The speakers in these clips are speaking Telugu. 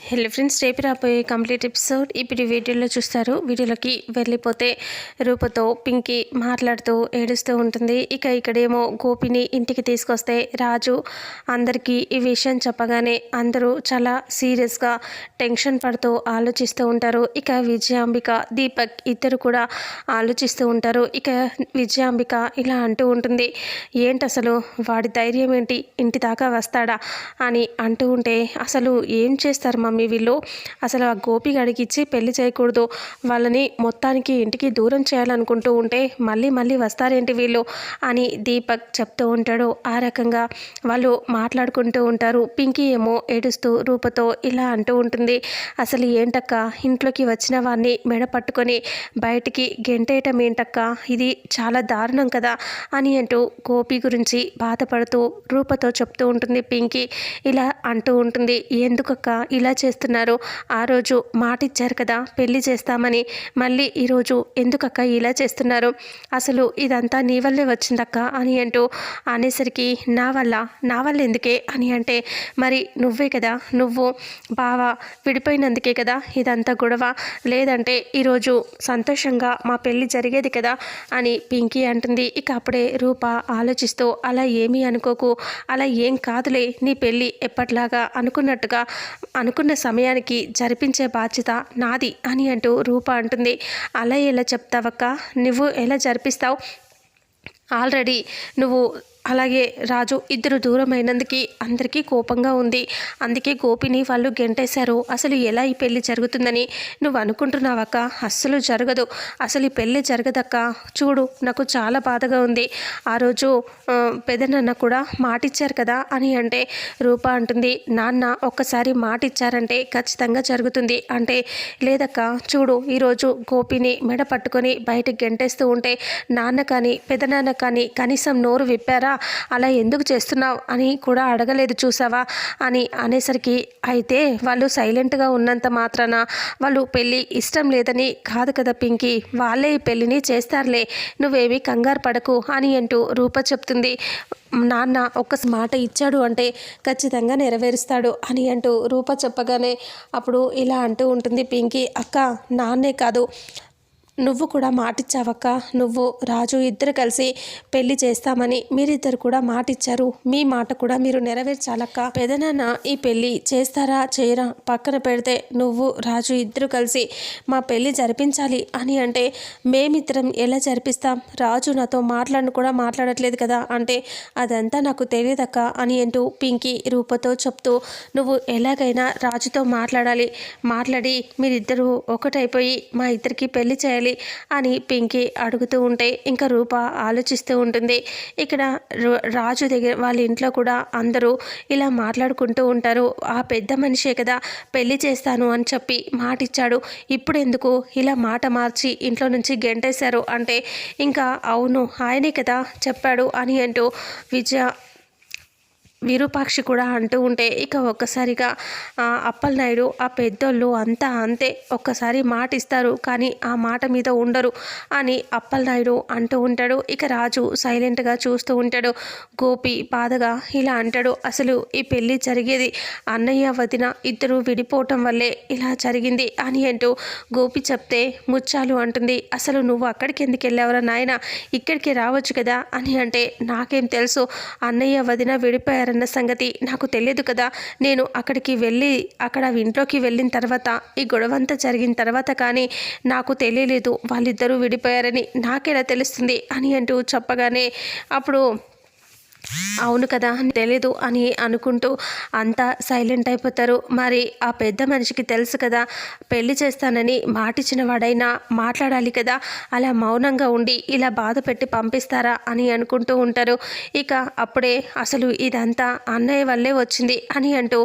హలో ఫ్రెండ్స్, రేపు రాబోయే కంప్లీట్ ఎపిసోడ్ ఇప్పుడు వీడియోలో చూస్తారు. వీడియోలోకి వెళ్ళిపోతే రూపతో పింకీ మాట్లాడుతూ ఏడుస్తూ ఉంటుంది. ఇక్కడేమో గోపిని ఇంటికి తీసుకొస్తే రాజు అందరికీ ఈ విషయం చెప్పగానే అందరూ చాలా సీరియస్గా టెన్షన్ పడుతూ ఆలోచిస్తూ ఉంటారు. విజయాంబిక దీపక్ ఇద్దరు కూడా ఆలోచిస్తూ ఉంటారు. విజయాంబిక ఇలా అంటూ ఉంటుంది, ఏంటి అసలు వాడి ధైర్యం ఏంటి, ఇంటి దాకా వస్తాడా అని అంటూ ఉంటే, అసలు ఏం చేస్తారు మమ్మీ వీళ్ళు, అసలు ఆ గోపి గడికి ఇచ్చి పెళ్లి చేయకూడదు, వాళ్ళని మొత్తానికి ఇంటికి దూరం చేయాలనుకుంటూ ఉంటే మళ్ళీ వస్తారేంటి వీళ్ళు అని దీపక్ చెప్తూ ఉంటాడు. ఆ రకంగా వాళ్ళు మాట్లాడుకుంటూ ఉంటారు. పింకీ ఏమో ఏడుస్తూ రూపతో ఇలా అంటూ ఉంటుంది, అసలు ఏంటక్క ఇంట్లోకి వచ్చిన వాడిని మెడ పట్టుకొని బయటికి గెంటేయటం ఏంటక్క, ఇది చాలా దారుణం కదా అని అంటూ గోపి గురించి బాధపడుతూ రూపతో చెప్తూ ఉంటుంది. పింకీ ఇలా అంటూ ఉంటుంది, ఎందుకక్క ఇలా చేస్తున్నారు, ఆ రోజు మాట ఇచ్చారు కదా పెళ్లి చేస్తామని, మళ్ళీ ఈరోజు ఎందుకక్క ఇలా చేస్తున్నారు, అసలు ఇదంతా నీ వల్లే వచ్చిందక్క అని అంటూ అనేసరికి నా వల్ల ఎందుకే అని అంటే, మరి నువ్వే కదా, నువ్వు బావ విడిపోయినందుకే కదా ఇదంతా గొడవ, లేదంటే ఈరోజు సంతోషంగా మా పెళ్ళి జరిగేది కదా అని పింకీ అంటుంది. అప్పుడే రూప ఆలోచిస్తూ, అలా ఏమీ అనుకోకు, అలా ఏం కాదులే, నీ పెళ్ళి ఎప్పట్లాగా అనుకున్న సమయానికి జరిపించే బాధ్యత నాది అని అంటూ రూప అంటుంది. అలా ఎలా చెప్తావక్క, నువ్వు ఎలా జరిపిస్తావు, ఆల్రెడీ నువ్వు అలాగే రాజు ఇద్దరు దూరం అయినందుకు అందరికీ కోపంగా ఉంది, అందుకే గోపిని వాళ్ళు గెంటేశారు. అసలు ఎలా ఈ పెళ్ళి జరుగుతుందని నువ్వు అనుకుంటున్నావక్క, అస్సలు జరగదు, అసలు ఈ పెళ్ళి జరగదక్క, చూడు నాకు చాలా బాధగా ఉంది, ఆ రోజు పెదనాన్న కూడా మాటిచ్చారు కదా అని అంటే రూప అంటుంది, నాన్న ఒక్కసారి మాట ఇచ్చారంటే ఖచ్చితంగా జరుగుతుంది అంటే, లేదక్క చూడు ఈరోజు గోపిని మెడ పట్టుకొని బయటకు గెంటేస్తూ ఉంటే నాన్న కానీ పెదనాన్న కానీ కనీసం నోరు విప్పారా, అలా ఎందుకు చేస్తున్నావు అని కూడా అడగలేదు చూసావా అని అనేసరికి, అయితే వాళ్ళు సైలెంట్గా ఉన్నంత మాత్రాన వాళ్ళు పెళ్ళి ఇష్టం లేదని కాదు కదా పింకీ, వాళ్ళే ఈ పెళ్ళిని చేస్తారులే, నువ్వేమీ కంగారు పడకు అని అంటూ రూప చెప్తుంది. నాన్న ఒక్క మాట ఇచ్చాడు అంటే ఖచ్చితంగా నెరవేరుస్తాడు అని అంటూ రూప చెప్పగానే అప్పుడు ఇలా అంటూ ఉంటుంది పింకీ, అక్క నాన్నే కాదు నువ్వు కూడా మాటిచ్చావక్క, నువ్వు రాజు ఇద్దరు కలిసి పెళ్లి చేస్తామని మీరిద్దరు కూడా మాటిచ్చారు, మీ మాట కూడా మీరు నెరవేర్చాలక్క, పెదనాన్న ఈ పెళ్ళి చేస్తారా చేయరా పక్కన పెడితే నువ్వు రాజు ఇద్దరు కలిసి మా పెళ్ళి జరిపించాలి అని అంటే, మేమిద్దరం ఎలా జరిపిస్తాం, రాజు నాతో కూడా మాట్లాడట్లేదు కదా అంటే, అదంతా నాకు తెలియదక్క అని అంటూ పింకీ రూపతో చెప్తూ, నువ్వు ఎలాగైనా రాజుతో మాట్లాడి మీరిద్దరూ ఒకటైపోయి మా ఇద్దరికి పెళ్లి చేయాలి అని పింకీ అడుగుతూ ఉంటే ఇంకా రూప ఆలోచిస్తూ ఉంటుంది. రాజు దగ్గర వాళ్ళ ఇంట్లో కూడా అందరూ ఇలా మాట్లాడుకుంటూ ఉంటారు. ఆ పెద్ద మనిషే కదా పెళ్లి చేస్తాను అని చెప్పి మాట ఇచ్చాడు, ఇప్పుడు ఎందుకు ఇలా మాట మార్చి ఇంట్లో నుంచి గెంటేశారు అంటే, ఇంకా అవును ఆయనే కదా చెప్పాడు అని అంటూ విరూపాక్షి కూడా అంటూ ఉంటే ఒక్కసారిగా అప్పలనాయుడు ఆ పెద్దోళ్ళు అంతా అంతే, ఒక్కసారి మాట ఇస్తారు కానీ ఆ మాట మీద ఉండరు అని అప్పలనాయుడు అంటూ ఉంటాడు. రాజు సైలెంట్గా చూస్తూ ఉంటాడు. గోపి బాధగా ఇలా అంటాడు, అసలు ఈ పెళ్ళి జరిగేది అన్నయ్య వదిన ఇద్దరు విడిపోవటం వల్లే ఇలా జరిగింది అని అంటూ గోపి చెప్తే ముచ్చాలు అంటుంది, అసలు నువ్వు అక్కడికి ఎందుకు వెళ్ళావరా నాయన, ఇక్కడికి రావచ్చు కదా అని అంటే, నాకేం తెలుసు అన్నయ్య వదిన విడిపోయారు అన్న సంగతి నాకు తెలియదు కదా, నేను అక్కడికి వెళ్ళి అక్కడ ఇంట్లోకి వెళ్ళిన తర్వాత ఈ గొడవంతా జరిగిన తర్వాత కానీ నాకు తెలియలేదు వాళ్ళిద్దరూ విడిపోయారని, నాకెలా తెలుస్తుంది అని అంటూ చెప్పగానే అప్పుడు అవును కదా తెలీదు అని అనుకుంటూ అంతా సైలెంట్ అయిపోతారు. మరి ఆ పెద్ద మనిషికి తెలుసు కదా పెళ్లి చేస్తానని మాటిచ్చిన వాడైనా మాట్లాడాలి కదా, అలా మౌనంగా ఉండి ఇలా బాధ పెట్టి పంపిస్తారా అని అనుకుంటూ ఉంటారు. అప్పుడే అసలు ఇదంతా అన్నయ్య వల్లే వచ్చింది అని అంటూ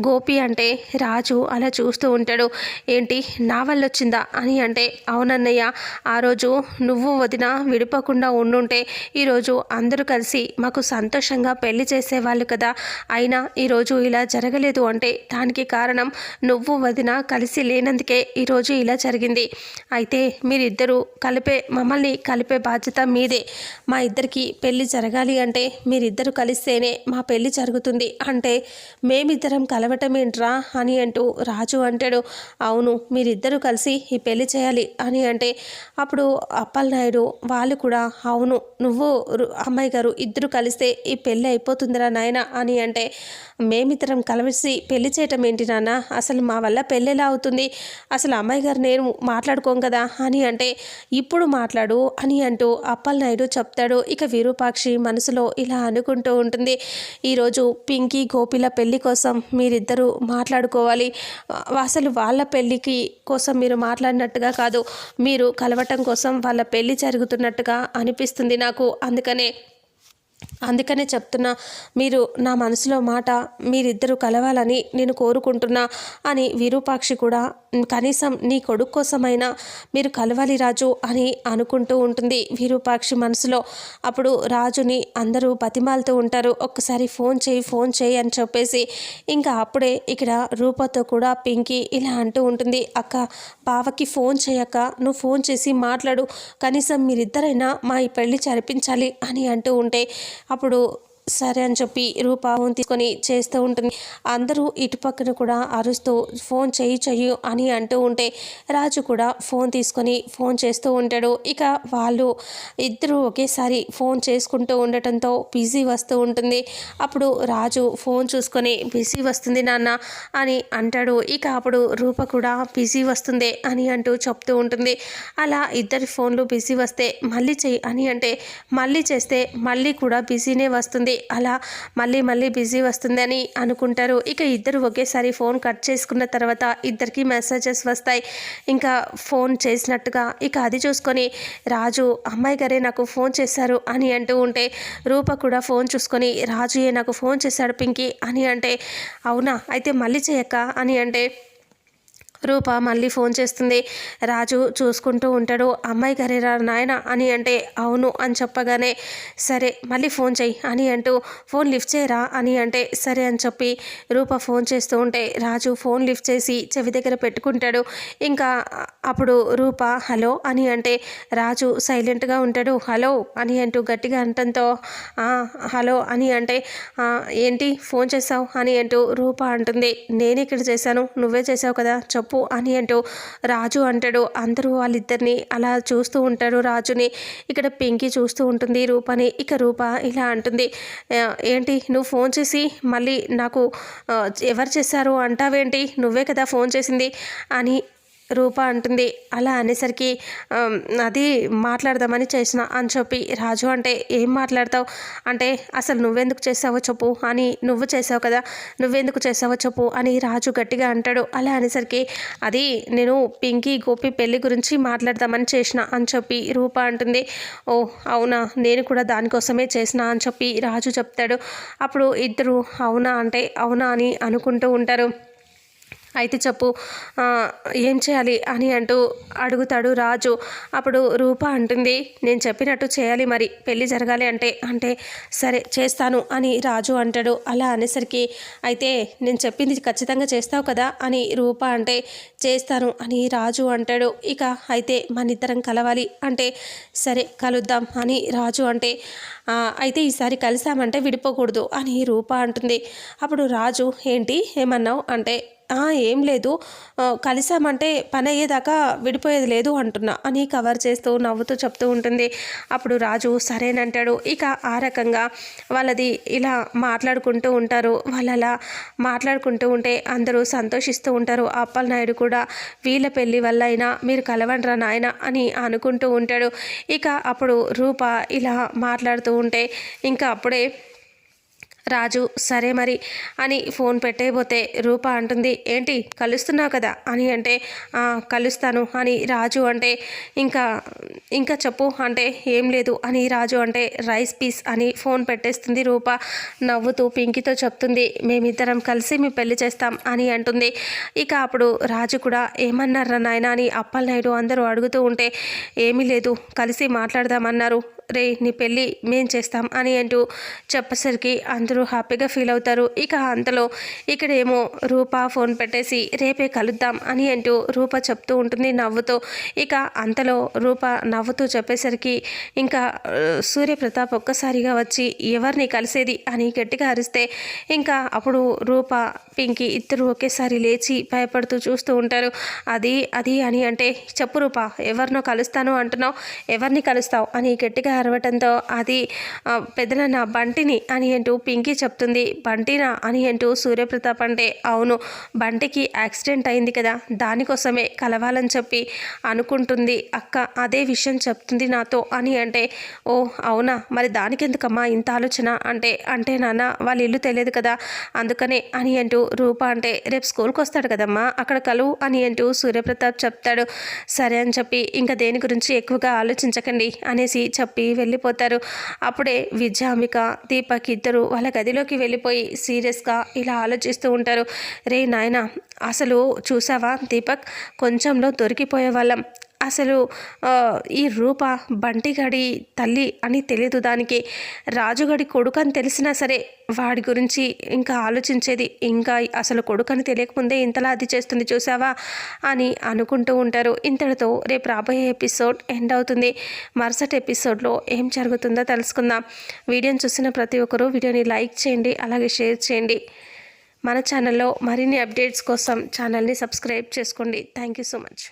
గోపి అంటే రాజు అలా చూస్తూ ఉంటాడు. ఏంటి నా వల్ల వచ్చిందా అని అంటే, అవునన్నయ్య ఆ రోజు నువ్వు వదిన విడిపోకుండా ఉండుంటే ఈరోజు అందరూ కలిసి మాకు సంతోషంగా పెళ్లి చేసేవాళ్ళు కదా. అయినా ఈరోజు ఇలా జరగలేదు అంటే దానికి కారణం నువ్వు వదిన కలిసి లేనందుకే ఈరోజు ఇలా జరిగింది. అయితే మీరిద్దరూ మమ్మల్ని కలిపే బాధ్యత మీదే. మా ఇద్దరికి పెళ్లి జరగాలి అంటే మీరిద్దరూ కలిస్తేనే మా పెళ్లి జరుగుతుంది అంటే మేమిద్దరం కలవటం ఏంట్రా అని అంటూ రాజు అంటాడు. అవును, మీరిద్దరూ కలిసి ఈ పెళ్లి చేయాలి అని అంటే అప్పుడు అప్పలనాయుడు వాళ్ళు కూడా అవును, నువ్వు అమ్మాయి గారు ఇద్దరు కలిస్తే ఈ పెళ్ళి అయిపోతుందిరా నాయన అని అంటే మేమిద్దరం కలిసి పెళ్లి చేయటం ఏంటి నాన్న, అసలు మా వల్ల పెళ్ళి ఎలా అవుతుంది, అసలు అమ్మాయి గారు నేను మాట్లాడుకోం కదా అని అంటే ఇప్పుడు మాట్లాడు అని అంటూ అప్పలనాయుడు చెప్తాడు. ఇక విరూపాక్షి మనసులో ఇలా అనుకుంటూ ఉంటుంది. ఈరోజు పింకీ గోపిల పెళ్లి కోసం మీరిద్దరూ మాట్లాడుకోవాలి. అసలు వాళ్ళ పెళ్ళికి కోసం మీరు మాట్లాడినట్టుగా కాదు, మీరు కలవటం కోసం వాళ్ళ పెళ్లి జరుగుతున్నట్టుగా అనిపిస్తుంది నాకు. అందుకనే చెప్తున్నా, మీరు నా మనసులో మాట మీరిద్దరూ కలవాలని నేను కోరుకుంటున్నా అని విరూపాక్షి కూడా కనీసం నీ కొడుకు కోసమైనా మీరు కలవాలి రాజు అని అనుకుంటూ ఉంటుంది విరూపాక్షి మనసులో. అప్పుడు రాజుని అందరూ బతిమాలుతూ ఉంటారు, ఒక్కసారి ఫోన్ చేయి అని చెప్పేసి. ఇంకా అప్పుడే ఇక్కడ రూపతో కూడా పింకీ ఇలా అంటూ ఉంటుంది, అక్క బావకి ఫోన్ చేయక్క, నువ్వు ఫోన్ చేసి మాట్లాడు, కనీసం మీరిద్దరైనా మా ఈ పెళ్లి జరిపించాలి అని అంటూ ఉంటే అప్పుడు సరే అని చెప్పి రూప ఫోన్ తీసుకొని చేస్తూ ఉంటుంది. అందరూ ఇటుపక్కన కూడా అరుస్తూ ఫోన్ చెయ్యి అని అంటూ ఉంటే రాజు కూడా ఫోన్ తీసుకొని ఫోన్ చేస్తూ ఉంటాడు. ఇక వాళ్ళు ఇద్దరు ఒకేసారి ఫోన్ చేసుకుంటూ ఉండటంతో బిజీ వస్తూ ఉంటుంది. అప్పుడు రాజు ఫోన్ చూసుకొని బిజీ వస్తుంది నాన్న అని అంటాడు. ఇక అప్పుడు రూప కూడా బిజీ వస్తుంది అని అంటూ చెప్తూ ఉంటుంది. అలా ఇద్దరి ఫోన్లు బిజీ వస్తే మళ్ళీ చెయ్యి అని అంటే మళ్ళీ చేస్తే మళ్ళీ కూడా బిజీనే వస్తుంది. అలా మళ్ళీ బిజీ వస్తుందని అనుకుంటారు. ఇక ఇద్దరు ఒకేసారి ఫోన్ కట్ చేసుకున్న తర్వాత ఇద్దరికి మెసేజెస్ వస్తాయి. ఇంకా ఫోన్ చేసినట్టుగా ఇక అది చూసుకొని రాజు అమ్మాయి గారే నాకు ఫోన్ చేశారు అని అంటూ ఉంటే రూప కూడా ఫోన్ చూసుకొని రాజుయే నాకు ఫోన్ చేశాడు పింకీ అని అంటే అవునా, అయితే మళ్ళీ చేయక్క అని అంటే రూప మళ్ళీ ఫోన్ చేస్తుంది. రాజు చూసుకుంటూ ఉంటాడు. అమ్మాయి గారేరా నాయన అని అంటే అవును అని చెప్పగానే సరే మళ్ళీ ఫోన్ చెయ్యి అని అంటూ ఫోన్ లిఫ్ట్ చేయరా అని అంటే సరే అని చెప్పి రూప ఫోన్ చేస్తూ ఉంటే రాజు ఫోన్ లిఫ్ట్ చేసి చెవి దగ్గర పెట్టుకుంటాడు. ఇంకా అప్పుడు రూప హలో అని అంటే రాజు సైలెంట్గా ఉంటాడు. హలో అని అంటూ గట్టిగా అంటంతో హలో అని అంటే ఏంటి ఫోన్ చేసావు అని అంటూ రూప అంటుంది. నేను ఇక్కడ చేశాను, నువ్వే చేసావు కదా చెప్పు అని అంటూ రాజు అంటాడు. అందరూ వాళ్ళిద్దరిని అలా చూస్తూ ఉంటారు రాజుని. ఇక్కడ పింకీ చూస్తూ ఉంటుంది రూపని. ఇక రూప ఇలా అంటుంది, ఏంటి నువ్వు ఫోన్ చేసి మళ్ళీ నాకు ఎవరు చేశారు అంటావేంటి, నువ్వే కదా ఫోన్ చేసింది అని రూప అంటుంది. అలా అనేసరికి అది మాట్లాడదామని చేసిన అని చెప్పి రాజు అంటే ఏం మాట్లాడతావు అంటే అసలు నువ్వెందుకు చేసావో చెప్పు అని, నువ్వు చేసావు కదా నువ్వెందుకు చేసావో చెప్పు అని రాజు గట్టిగా అంటాడు. అలా అనేసరికి అది నేను పింకీ గోపి పెళ్లి గురించి మాట్లాడదామని చేసిన అని చెప్పి రూప అంటుంది. ఓ అవునా, నేను కూడా దానికోసమే చేసిన అని చెప్పి రాజు చెప్తాడు. అప్పుడు ఇద్దరు అవునా అంటే అవునా అని అనుకుంటూ ఉంటారు. అయితే చెప్పు ఏం చేయాలి అని అంటూ అడుగుతాడు రాజు. అప్పుడు రూప అంటుంది, నేను చెప్పినట్టు చేయాలి, మరి పెళ్ళి జరగాలి అంటే సరే చేస్తాను అని రాజు అంటాడు. అలా అనేసరికి అయితే నేను చెప్పింది ఖచ్చితంగా చేస్తావు కదా అని రూప అంటే చేస్తాను అని రాజు అంటాడు. ఇక అయితే మనిద్దరం కలవాలి అంటే సరే కలుద్దాం అని రాజు అంటే అయితే ఈసారి కలిసామంటే విడిపోకూడదు అని రూప అంటుంది. అప్పుడు రాజు ఏంటి ఏమన్నావు అంటే ఏం లేదు, కలిసామంటే పని అయ్యేదాకా విడిపోయేది లేదు అంటున్నా అని కవర్ చేస్తూ నవ్వుతూ చెప్తూ ఉంటుంది. అప్పుడు రాజు సరేనంటాడు. ఇక ఆ రకంగా వాళ్ళది ఇలా మాట్లాడుకుంటూ ఉంటారు. వాళ్ళు అలా మాట్లాడుకుంటూ ఉంటే అందరూ సంతోషిస్తూ ఉంటారు. అప్పలనాయుడు కూడా వీళ్ళ పెళ్ళి వల్ల అయినా మీరు కలవండ్రా నాయన అని అనుకుంటూ ఉంటాడు. ఇక అప్పుడు రూప ఇలా మాట్లాడుతూ ఉంటే ఇంకా అప్పుడే రాజు సరే మరి అని ఫోన్ పెట్టేయబోతే రూప అంటుంది, ఏంటి కలుస్తున్నావు కదా అని అంటే కలుస్తాను అని రాజు అంటే ఇంకా చెప్పు అంటే ఏం లేదు అని రాజు అంటే రైస్ పీస్ అని ఫోన్ పెట్టేస్తుంది. రూప నవ్వుతూ పింకీతో చెప్తుంది, మేమిద్దరం కలిసి మీ పెళ్లి చేస్తాం అని అంటుంది. ఇక అప్పుడు రాజు కూడా ఏమన్నారా నాయన అని అప్పలనాయుడు అందరూ అడుగుతూ ఉంటే ఏమీ లేదు కలిసి మాట్లాడదామన్నారు, రే నీ పెళ్ళి మేం చేస్తాం అని అంటూ చెప్పేసరికి అందరూ హ్యాపీగా ఫీల్ అవుతారు. ఇక అంతలో ఇక్కడేమో రూప ఫోన్ పెట్టేసి రేపే కలుద్దాం అని అంటూ రూప చెప్తూ ఉంటుంది నవ్వుతూ. ఇక అంతలో రూప నవ్వుతూ చెప్పేసరికి ఇంకా సూర్యప్రతాప్ ఒక్కసారిగా వచ్చి ఎవరిని కలిసేది అని గట్టిగా అరిస్తే ఇంకా అప్పుడు రూప పింకీ ఇద్దరు ఒకేసారి లేచి భయపడుతూ చూస్తూ ఉంటారు. అది అది అని అంటే చెప్పు రూప ఎవరినో కలుస్తాను అంటున్నావు, ఎవరిని కలుస్తావు అని గట్టిగా అరవటంతో అది పెద్దనాన్న బంటిని అని అంటూ పింకీ చెప్తుంది. బంటినా అని అంటూ సూర్యప్రతాప్ అంటే అవును బంటికి యాక్సిడెంట్ అయింది కదా దానికోసమే కలవాలని చెప్పి అనుకుంటుంది అక్క, అదే విషయం చెప్తుంది నాతో అని అంటే ఓ అవునా మరి దానికెందుకమ్మా ఇంత ఆలోచన అంటే నాన్న వాళ్ళ ఇల్లు తెలియదు కదా అందుకనే అని అంటూ రూప అంటే రేపు స్కూల్కి వస్తాడు కదమ్మా అక్కడ కలువు అని అంటూ సూర్యప్రతాప్ చెప్తాడు. సరే అని చెప్పి ఇంకా దేని గురించి ఎక్కువగా ఆలోచించకండి అనేసి చెప్పి వెళ్ళిపోతారు. అప్పుడే విద్యాంబిక దీపక్ ఇద్దరు వాళ్ళ గదిలోకి వెళ్ళిపోయి సీరియస్గా ఇలా ఆలోచిస్తూ ఉంటారు. రే నాయన అసలు చూసావా దీపక్ కొంచెంలో దొరికిపోయే వాళ్ళం, అసలు ఈ రూప బంటిగడి తల్లి అని తెలియదు దానికి, రాజుగడి కొడుకు అని తెలిసినా సరే వాడి గురించి ఇంకా ఆలోచించేది, ఇంకా అసలు కొడుకు అని తెలియకముందే ఇంతలా అది చేస్తుంది చూసావా అని అనుకుంటూ ఉంటారు. ఇంతటితో రేపు రాబోయే ఎపిసోడ్ ఎండ్ అవుతుంది. మరుసటి ఎపిసోడ్లో ఏం జరుగుతుందో తెలుసుకుందాం. వీడియోని చూసిన ప్రతి ఒక్కరూ వీడియోని లైక్ చేయండి, అలాగే షేర్ చేయండి. మన ఛానల్లో మరిన్ని అప్డేట్స్ కోసం ఛానల్ని సబ్స్క్రైబ్ చేసుకోండి. Thank you so much.